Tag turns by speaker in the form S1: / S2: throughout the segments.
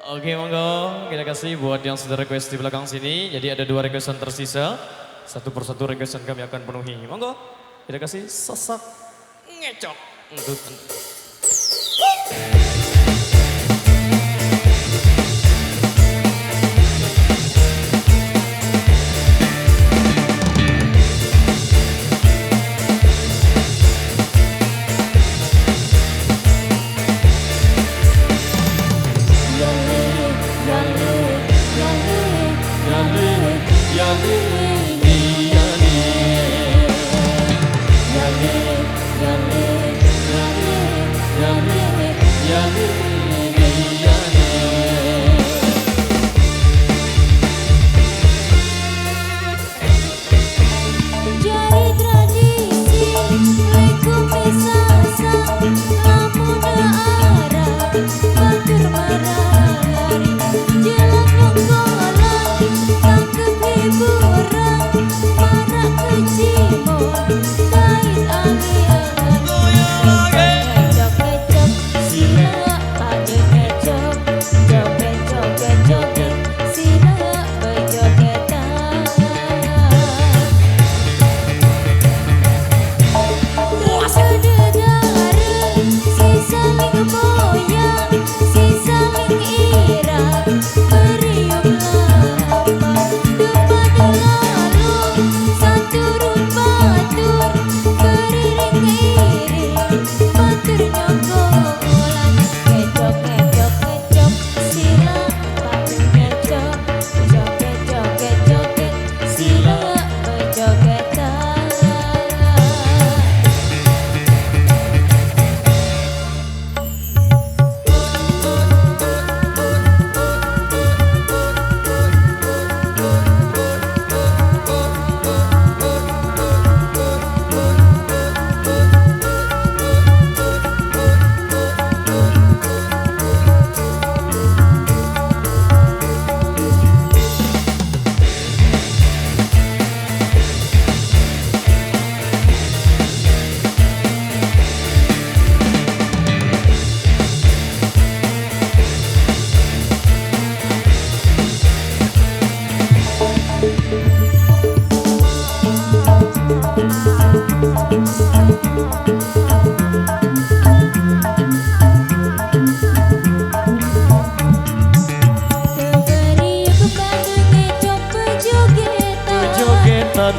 S1: Oke monggo, kita kasih buat yang sudah request di belakang sini. Jadi ada 2 requestan tersisa. Satu persatu requestan kami akan penuhi. Monggo, kita kasih sesak ngecok. Untuk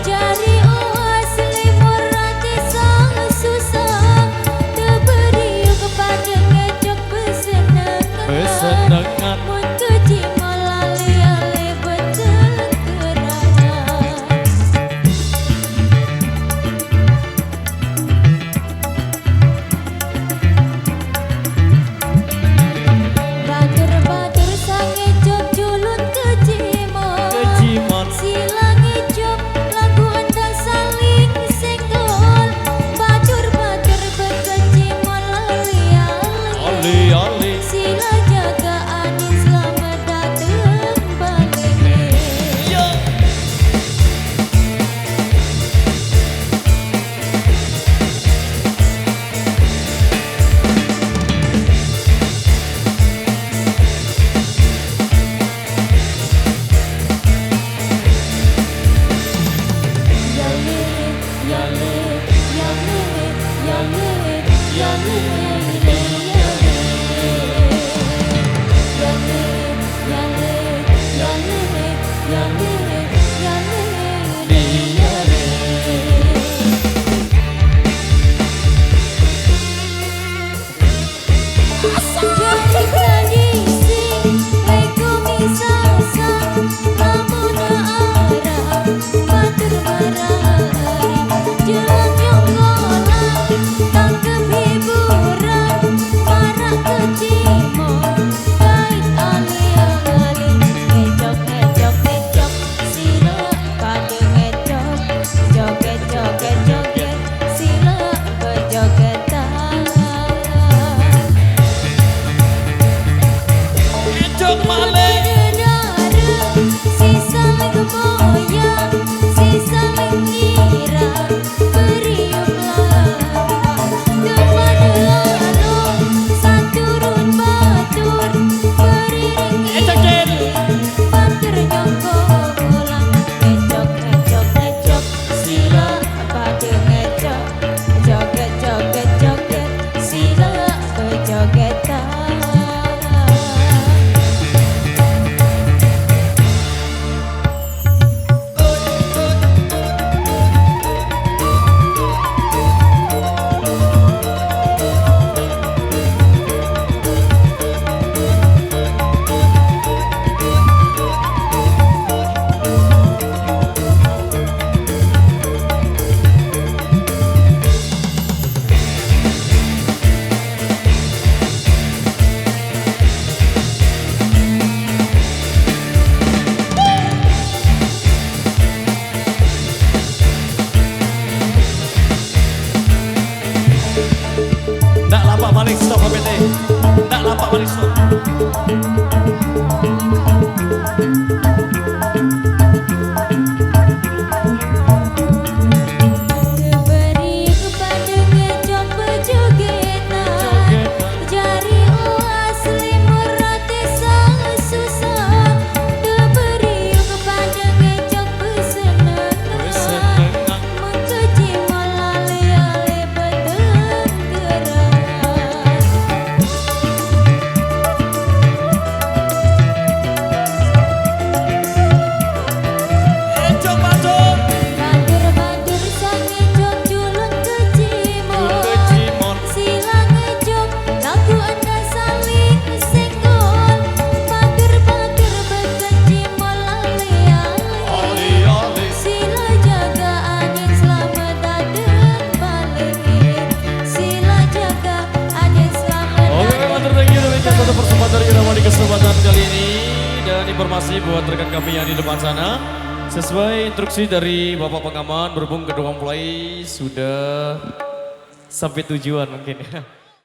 S2: Jari uas limur rati sang susah. Diberi kepada ngecok besenengan. Mutu cimo lali-ali betul kerangan. Batur-batur sang ngecok julun ke Cimon. Silang ngecok saling senggol. Batur-batur bekecimon lali-ali. Sila jaga ani selamat datang balik. Jelang yang kolam tangkep hiburan.
S1: Nggak lapak balik so.
S2: Diberi kepada ngecok bejogetan Jari uas limur roti sang susah Diberi kepada ngecok besenengan Mengkeji malale-ale betenggeran
S1: Ecok bacot.
S2: Bandur-bandur sang ngecok julun kecimot Silang ngecok lagu anda saling senggol Bandur-bandur bekecimol ale-ale Sila jaga adik selamat datang balik Sila jaga adik selamat
S1: Oke, matur thank you demikian satu persembahan irama di kesempatan kali ini dan informasi buat rekan kami yang di depan sana. Sesuai instruksi dari Bapak Pengaman berhubung kedua mempelai sudah sampai tujuan mungkin ya.